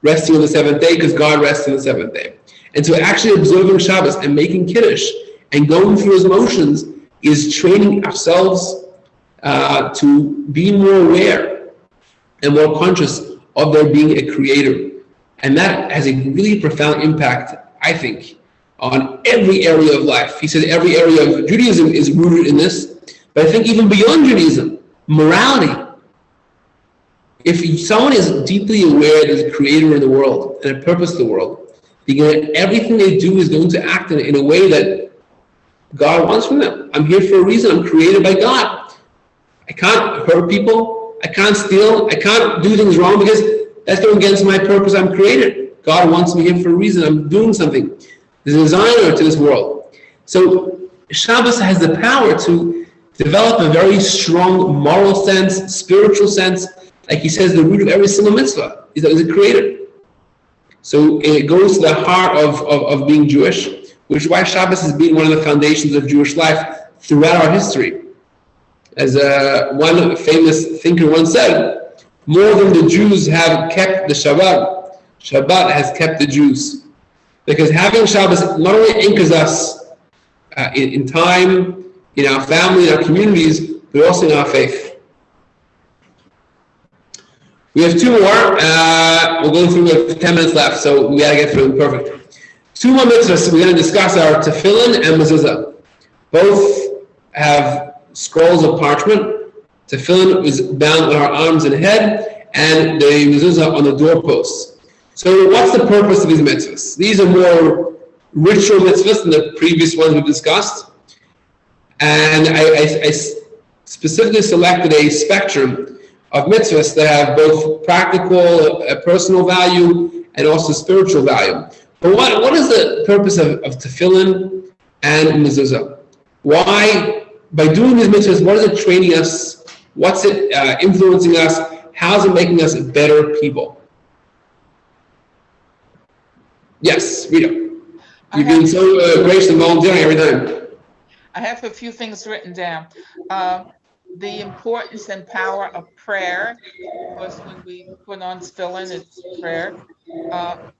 Resting on the seventh day because God rests on the seventh day. And so actually observing Shabbos and making Kiddush and going through those motions is training ourselves to be more aware and more conscious of there being a creator. And that has a really profound impact, I think, on every area of life. He said every area of Judaism is rooted in this, but I think even beyond Judaism, morality. if someone is deeply aware there's a creator in the world and a purpose in the world, everything they do is going to act in a way that God wants from them. I'm here for a reason. I'm created by God. I can't hurt people. I can't steal. I can't do things wrong because that's going against my purpose. I'm created. God wants me here for a reason. I'm doing something. There's a designer to this world. So Shabbos has the power to develop a very strong moral sense, spiritual sense. Like he says, the root of every single mitzvah is that there's a creator. So it goes to the heart of being Jewish, which is why Shabbos has been one of the foundations of Jewish life throughout our history. As one famous thinker once said, more than the Jews have kept the Shabbat, Shabbat has kept the Jews. Because having Shabbos not only anchors us in time, in our family, in our communities, but also in our faith. We have two more. We're going through, we have 10 minutes left, so we got to get through them perfect. Two more mitzvahs we're going to discuss are tefillin and mezuzah. Both have scrolls of parchment. Tefillin is bound on our arms and head, and the mezuzah on the doorposts. So what's the purpose of these mitzvahs? These are more ritual mitzvahs than the previous ones we've discussed. And I specifically selected a spectrum of mitzvahs that have both practical, personal value, and also spiritual value. But what is the purpose of tefillin and mezuzah? Why, by doing these mitzvahs, what is it training us? What's it influencing us? How is it making us better people? Yes, Rita. You've been so gracious and volunteering every time. I have a few things written down. The importance and power of prayer, because when we put on tefillin, it's prayer.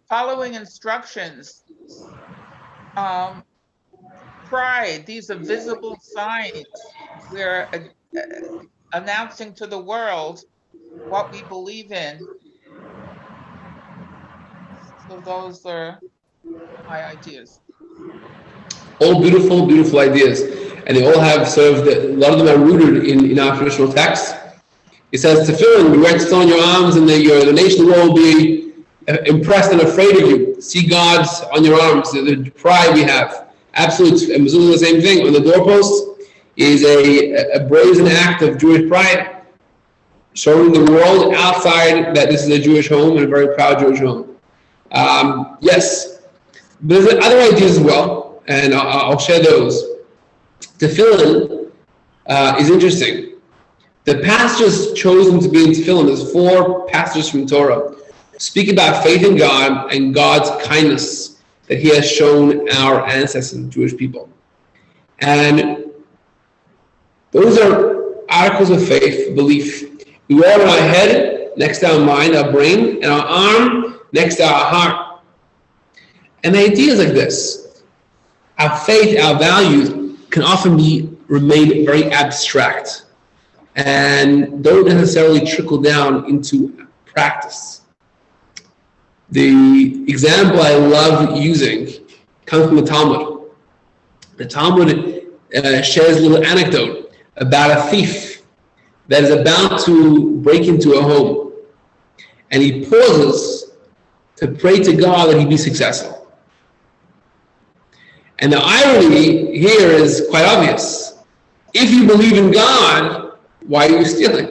Following instructions. Pride, these are visible signs. We're announcing to the world what we believe in. So those are my ideas. All beautiful, beautiful ideas. And they all have sort of, a lot of them are rooted in our traditional text. It says, tefillin, we wear tefillin on your arms, and the nation of the world will be impressed and afraid of you. See God's on your arms, the pride we have. Absolutely. And Mezuzah, the same thing. On the doorpost is a brazen act of Jewish pride, showing the world outside that this is a Jewish home and a very proud Jewish home. Yes. But there's other ideas as well, and I'll share those. Tefillin is interesting. The passages chosen to be in tefillin, there's 4 passages from Torah, speak about faith in God and God's kindness that he has shown our ancestors, Jewish people. And those are articles of faith, belief. We wear on our head, next to our mind, our brain, and our arm, next to our heart. And the idea is like this. Our faith, our values can often remain very abstract and don't necessarily trickle down into practice. The example I love using comes from the Talmud. The Talmud shares a little anecdote about a thief that is about to break into a home. And he pauses to pray to God that he be successful. And the irony here is quite obvious. If you believe in God, why are you stealing?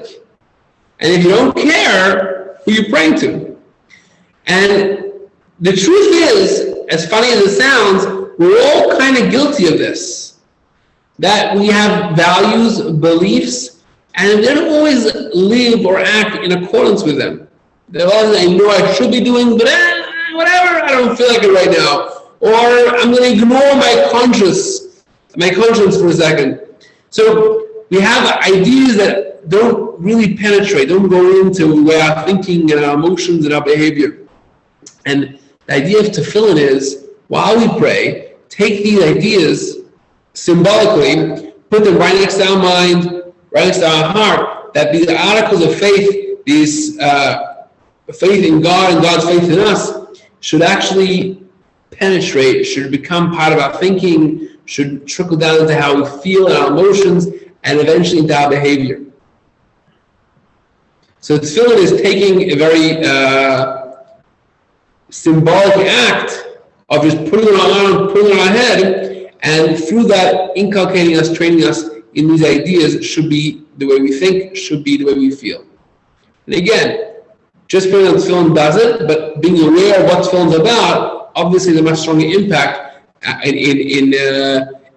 And if you don't care, who are you praying to? And the truth is, as funny as it sounds, we're all kind of guilty of this. That we have values, beliefs, and we don't always live or act in accordance with them. There are things I know I should be doing, but whatever, I don't feel like it right now. Or I'm going to ignore my conscience for a second. So we have ideas that don't really penetrate, don't go into our thinking and our emotions and our behavior. And the idea of tefillin is, while we pray, take these ideas symbolically, put them right next to our mind, right next to our heart, that these articles of faith, these faith in God and God's faith in us, should actually penetrate, should become part of our thinking, should trickle down into how we feel and our emotions, and eventually into our behavior. So tefillin is taking a very symbolic act of just putting it on, putting it on our head, and through that inculcating us, training us in these ideas should be the way we think, should be the way we feel. And again, just putting on tefillin does it, but being aware of what tefillin is about, obviously there's a much stronger impact in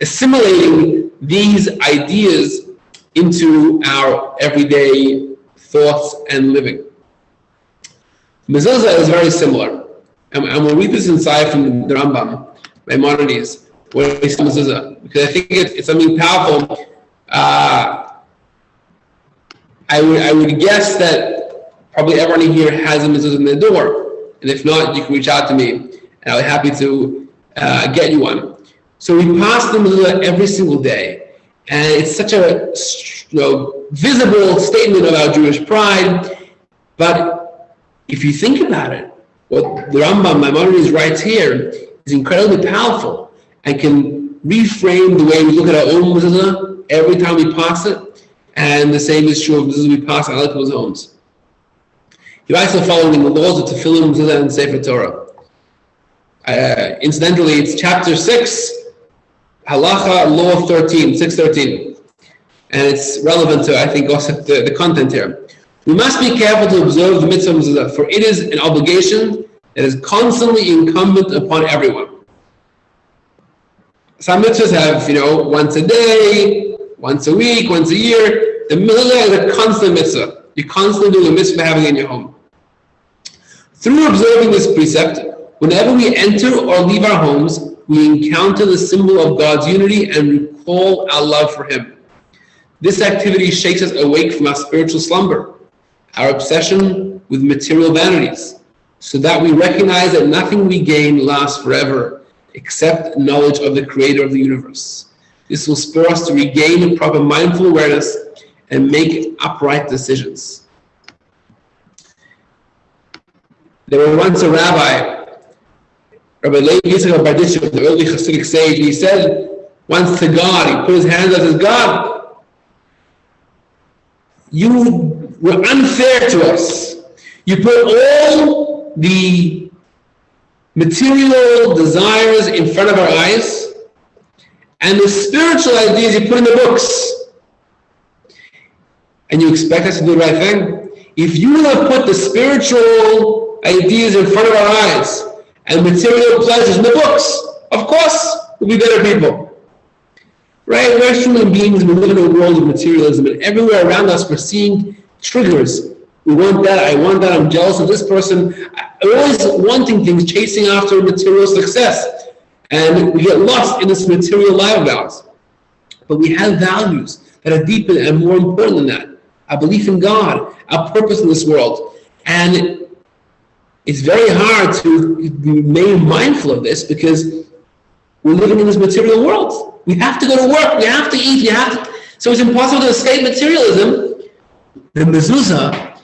assimilating these ideas into our everyday thoughts and living. Mezuzah is very similar. And we'll read this inside from the Rambam, Maimonides, what he says mezuzah, because I think it's something powerful. I would guess that probably everyone here has a mezuzah in their door, and if not, you can reach out to me, and I'll be happy to get you one. So we pass the mezuzah every single day, and it's such a visible statement of our Jewish pride. But if you think about it, what the Rambam Maimonides writes here is incredibly powerful and can reframe the way we look at our own mezuzah every time we pass it, and the same is true of mezuzah we pass on other people's homes. He writes the following: the laws of tefillin, mezuzah, and sefer Torah. Incidentally, it's chapter 6, halacha law 13, 613, and it's relevant to, I think, also the content here. We must be careful to observe the mitzvah mezuzah, for it is an obligation that is constantly incumbent upon everyone. Some mitzvahs have, once a day, once a week, once a year. The mezuzah is a constant mitzvah. You're constantly doing a mitzvah having it in your home. Through observing this precept, whenever we enter or leave our homes, we encounter the symbol of God's unity and recall our love for Him. This activity shakes us awake from our spiritual slumber, our obsession with material vanities, so that we recognize that nothing we gain lasts forever except knowledge of the Creator of the universe. This will spur us to regain a proper mindful awareness and make upright decisions. There was once a rabbi, Rabbi Levi Yitzchak Barditchev, the early Hasidic sage, and he said once to God, he put his hands up and says, God, you were unfair to us. You put all the material desires in front of our eyes, and the spiritual ideas you put in the books. And you expect us to do the right thing? If you would have put the spiritual ideas in front of our eyes and material pleasures in the books, of course, we'll be better people. Right? We're human beings. We live in a world of materialism, and everywhere around us we're seeing triggers. We want that, I want that, I'm jealous of this person. We're always wanting things, chasing after material success. And we get lost in this material life of ours. But we have values that are deeper and more important than that. Our belief in God, our purpose in this world. And it's very hard to remain mindful of this because we're living in this material world. We have to go to work, we have to eat, so it's impossible to escape materialism. The mezuzah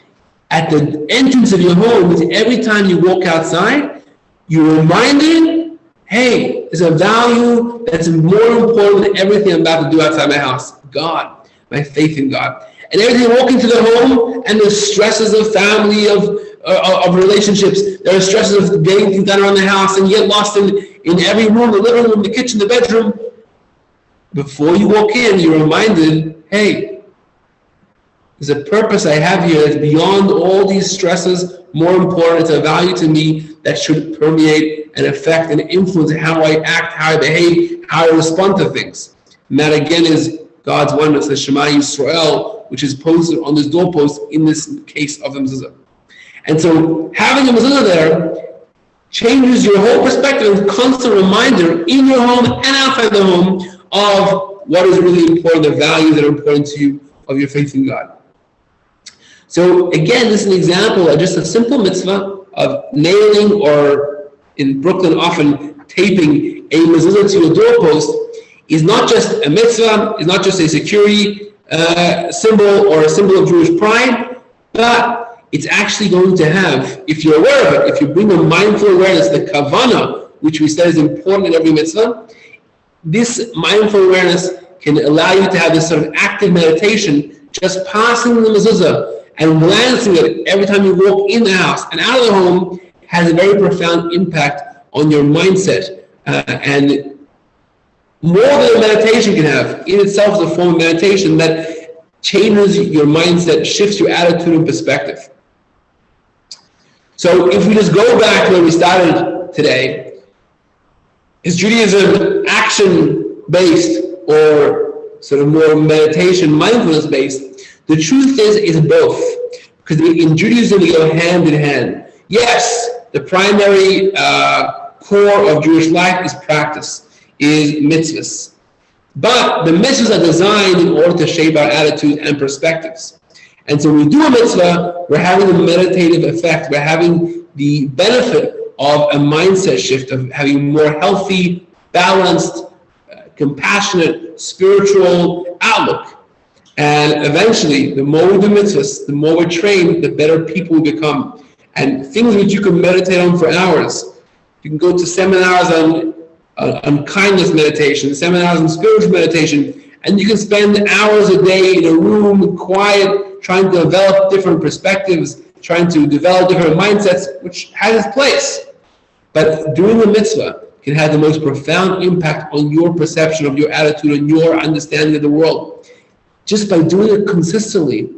at the entrance of your home is every time you walk outside, you're reminded, hey, there's a value that's more important than everything I'm about to do outside my house. God, my faith in God. And everything you walk into the home, and the stresses of family, of relationships, there are stresses of getting things done around the house, and you get lost in every room, the living room, the kitchen, the bedroom. Before you walk in, you're reminded, hey, there's a purpose I have here that's beyond all these stresses, more important. It's a value to me that should permeate and affect and influence how I act, how I behave, how I respond to things. And that again is God's oneness, the Shema Yisrael, which is posted on this doorpost in this case of the mezuzah. And so having a mezuzah there changes your whole perspective, and constant reminder in your home and outside the home of what is really important, the values that are important to you, of your faith in God. So again, this is an example of just a simple mitzvah of nailing, or in Brooklyn often taping, a mezuzah to your doorpost is not just a mitzvah, is not just a security symbol or a symbol of Jewish pride, but it's actually going to have, if you're aware of it, if you bring a mindful awareness, the kavanah, which we said is important in every mitzvah, this mindful awareness can allow you to have this sort of active meditation, just passing the mezuzah and glancing at it every time you walk in the house and out of the home has a very profound impact on your mindset. And more than a meditation can have, in itself is a form of meditation that changes your mindset, shifts your attitude and perspective. So if we just go back to where we started today, is Judaism action-based or sort of more meditation, mindfulness-based? The truth is it's both. Because in Judaism, we go hand in hand. Yes, the primary core of Jewish life is practice, is mitzvahs. But the mitzvahs are designed in order to shape our attitude and perspectives. And so when we do a mitzvah, we're having a meditative effect. We're having the benefit of a mindset shift, of having more healthy, balanced, compassionate, spiritual outlook. And eventually, the more we do mitzvahs, the more we train, the better people we become. And things which you can meditate on for hours. You can go to seminars on kindness meditation, seminars on spiritual meditation, and you can spend hours a day in a room, quiet, trying to develop different perspectives, trying to develop different mindsets, which has its place. But doing a mitzvah can have the most profound impact on your perception of your attitude and your understanding of the world. Just by doing it consistently,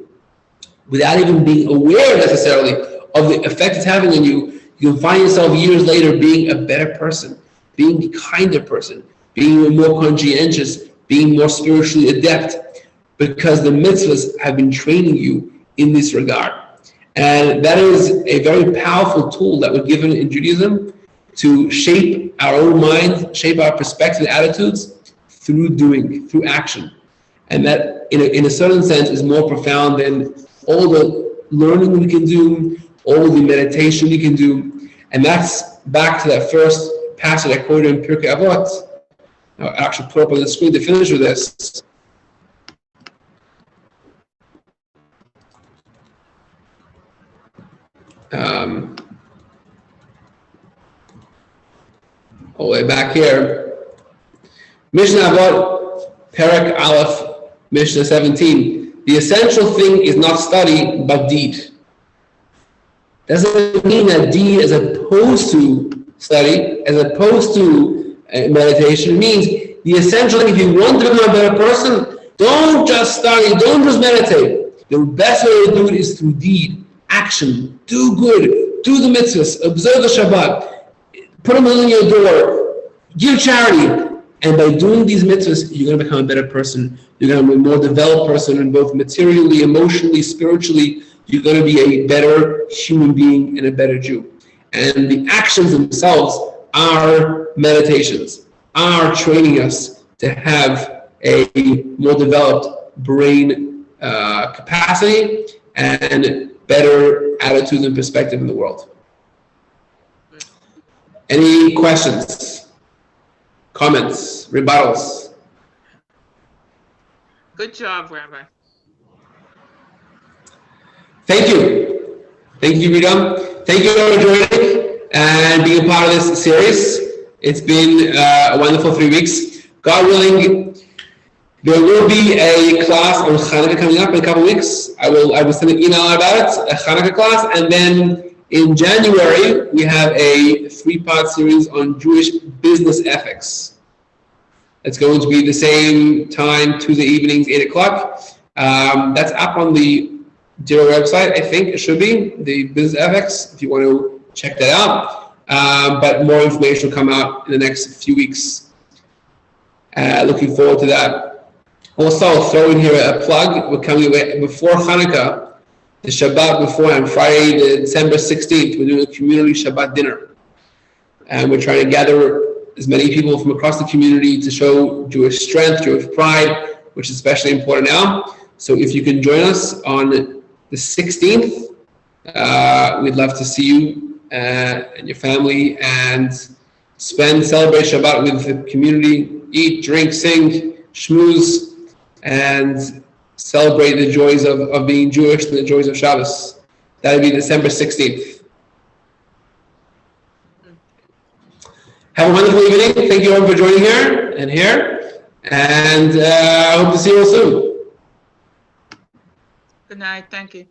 without even being aware necessarily of the effect it's having on you, you can find yourself years later being a better person, being a kinder person, being more conscientious, being more spiritually adept, because the mitzvahs have been training you in this regard. And that is a very powerful tool that we're given in Judaism to shape our own mind, shape our perspective and attitudes through doing, through action. And that, in a certain sense, is more profound than all the learning we can do, all the meditation we can do. And that's back to that first passage I quoted in Pirkei Avot. I'll actually put up on the screen to finish with this. All the way back here. Mishnah Avot, Perek Aleph, Mishnah 17. The essential thing is not study, but deed. Doesn't mean that deed as opposed to study, as opposed to meditation. It means the essential thing, if you want to become a better person, don't just study, don't just meditate. The best way to do it is through deed, action. Do good, do the mitzvahs, observe the Shabbat, put them on your door, give charity. And by doing these mitzvahs, you're going to become a better person. You're going to be a more developed person, in both materially, emotionally, spiritually. You're going to be a better human being and a better Jew. And the actions themselves are meditations, are training us to have a more developed brain capacity and better attitudes and perspective in the world. Any questions, comments, rebuttals? Good job, Rabbi. Thank you. Thank you, Rita. Thank you for joining and being a part of this series. It's been a wonderful 3 weeks. God willing, there will be a class on Hanukkah coming up in a couple of weeks. I will send an email about it, a Hanukkah class, and then in January we have a 3-part series on Jewish business ethics. It's going to be the same time, Tuesday evenings, 8 o'clock. That's up on the Jira website, I think it should be, the business ethics, if you want to check that out. But more information will come out in the next few weeks. Looking forward to that. Also, throw in here a plug. We're coming away before Hanukkah, the Shabbat before, on Friday, December 16th, we're doing a community Shabbat dinner. And we're trying to gather as many people from across the community to show Jewish strength, Jewish pride, which is especially important now. So if you can join us on the 16th, we'd love to see you and your family and celebrate Shabbat with the community, eat, drink, sing, schmooze, and celebrate the joys of being Jewish and the joys of Shabbos. That'll be December 16th. Have a wonderful evening. Thank you all for joining here. And I hope to see you all soon. Good night. Thank you.